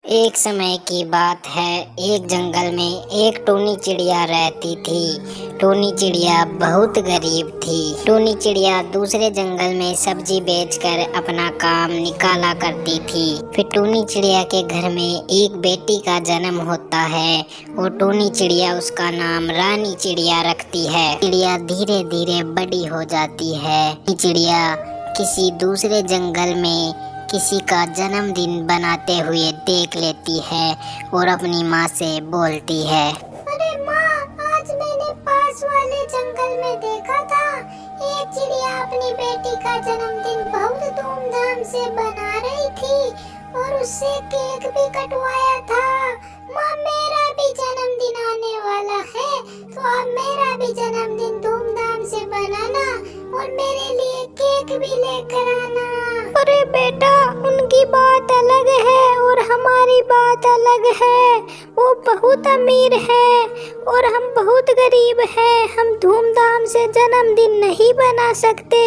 एक समय की बात है। एक जंगल में एक टूनी चिड़िया रहती थी। टूनी चिड़िया बहुत गरीब थी। टूनी चिड़िया दूसरे जंगल में सब्जी बेचकर अपना काम निकाला करती थी। फिर टूनी चिड़िया के घर में एक बेटी का जन्म होता है और टूनी चिड़िया उसका नाम रानी चिड़िया रखती है। चिड़िया धीरे धीरे बड़ी हो जाती है। चिड़िया किसी दूसरे जंगल में किसी का जन्मदिन बनाते हुए देख लेती है और अपनी माँ से बोलती है, अरे माँ, आज मैंने पास वाले जंगल में देखा था एक चिड़िया अपनी बेटी का जन्मदिन बहुत धूमधाम से बना रही थी और उससे केक भी कटवाया था। माँ, मेरा भी जन्मदिन आने वाला है, तो आप मेरा भी जन्मदिन धूमधाम से बनाना और मेरे लिए केक भी लेकर आना। अरे बेटा, उनकी बात अलग है और हमारी बात अलग है। वो बहुत अमीर है और हम बहुत गरीब हैं। हम धूमधाम से जन्मदिन नहीं बना सकते।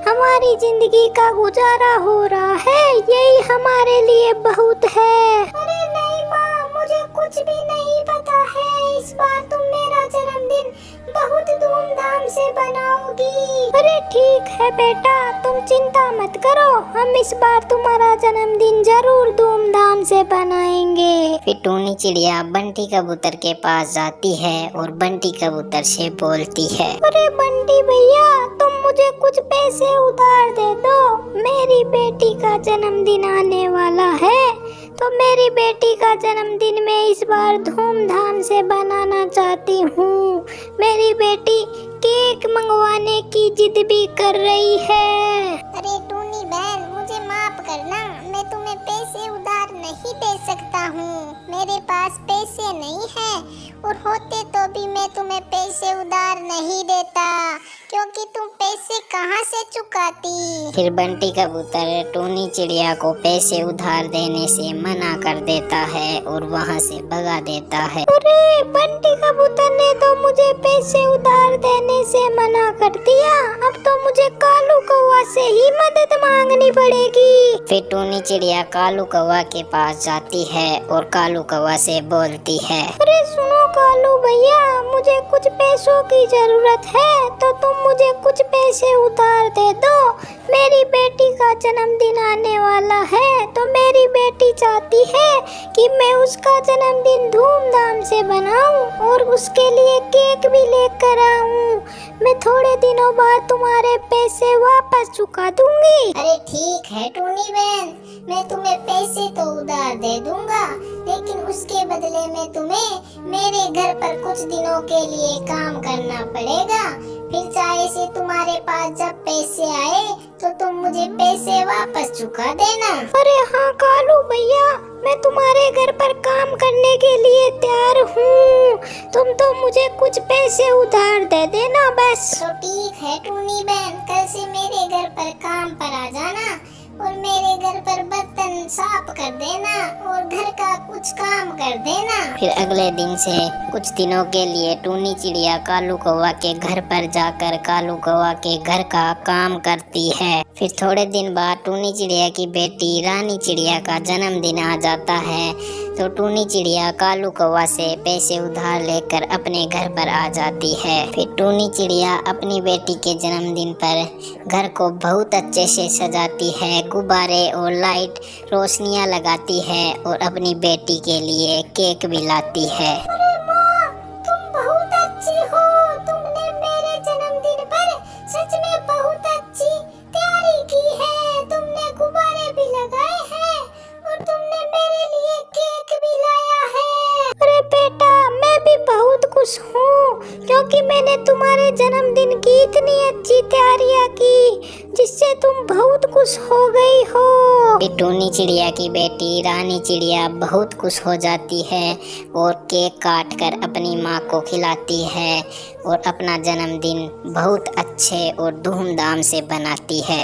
हमारी जिंदगी का गुजारा हो रहा है, यही हमारे लिए बहुत है। अरे नहीं माँ, मुझे कुछ भी नहीं पता है। इस बार तुम मेरा जन्मदिन बहुत धूमधाम से बनाओगी। अरे ठीक है बेटा, तुम चिंता मत करो, हम इस बार तुम्हारा जन्मदिन जरूर धूमधाम से बनाएंगे। फिर टूनी चिड़िया बंटी कबूतर के पास जाती है और बंटी कबूतर से बोलती है, अरे बंटी भैया, तुम मुझे कुछ पैसे उधार दे दो। मेरी बेटी का जन्मदिन आने वाला है, तो मेरी बेटी का जन्मदिन मैं इस बार धूमधाम से बनाना चाहती हूँ। मेरी बेटी केक मंगवाने की जिद भी कर रही है। अरे टूनी बहन, मुझे माफ करना, मैं तुम्हें पैसे उधार नहीं दे सकता हूँ। मेरे पास पैसे नहीं हैं और होते तो भी मैं तुम्हें पैसे उधार नहीं देता, क्योंकि तुम पैसे कहाँ से चुकाती। फिर बंटी कबूतर टूनी चिड़िया को पैसे उधार देने से मना कर देता है और वहाँ से भगा देता है। अरे बंटी कबूतर ने तो मुझे पैसे उधार देने से मना कर दिया, अब तो मुझे कालू कौवा से ही मदद मांगनी पड़ेगी। फिर टूनी चिड़िया कालू कौवा के पास जाती है और कालू कौवा से बोलती है, अरे सुनो कालू भैया, मुझे कुछ पैसों की जरूरत है, तो तुम मुझे कुछ पैसे उधार दे दो। मेरी बेटी का जन्मदिन आने वाला है, तो मेरी बेटी चाहती है कि मैं उसका जन्मदिन धूमधाम से बनाऊं और उसके लिए केक भी लेकर आऊं। मैं थोड़े दिनों बाद तुम्हारे पैसे वापस चुका दूंगी। अरे ठीक है टूनी बहन, मैं तुम्हें पैसे तो उधार दे दूंगा, लेकिन उसके बदले में तुम्हें मेरे घर पर कुछ दिनों के लिए काम करना पड़ेगा। फिर चाहे से तुम्हारे पास जब पैसे आए तो तुम मुझे पैसे वापस चुका देना। अरे हाँ कालू भैया, मैं तुम्हारे घर पर काम करने के लिए तैयार हूँ। तुम तो मुझे कुछ पैसे उधार दे देना बस। तो ठीक है टूनी बहन, कल से मेरे घर पर काम पर आ जाना और मेरे घर पर बर्तन साफ कर देना और घर का कुछ काम कर देना। फिर अगले दिन से कुछ दिनों के लिए टूनी चिड़िया कालू कौवा के घर पर जाकर कालू कौवा के घर का काम करती है। फिर थोड़े दिन बाद टूनी चिड़िया की बेटी रानी चिड़िया का जन्मदिन आ जाता है, तो टूनी चिड़िया कालू कौवा से पैसे उधार लेकर अपने घर पर आ जाती है। फिर टूनी चिड़िया अपनी बेटी के जन्मदिन पर घर को बहुत अच्छे से सजाती है, गुब्बारे और लाइट रोशनियां लगाती है और अपनी बेटी के लिए केक भी लाती है। अरे माँ, तुम बहुत अच्छी हो। तुमने मेरे जन्मदिन पर सच में बहुत अच्छी तैयारी की है। तुमने गुब्बारे भी लगाए हैं और तुमने मेरे लिए केक भी लाया है। अरे बेटा, मैं भी बहुत खुश हूँ, क्योंकि मैंने तुम्हारे जन्मदिन की इतनी अच्छी तैयारियाँ की जिससे तुम बहुत खुश हो गई हो। फिर टूनी चिड़िया की बेटी रानी चिड़िया बहुत खुश हो जाती है और केक काट कर अपनी माँ को खिलाती है और अपना जन्मदिन बहुत अच्छे और धूमधाम से बनाती है।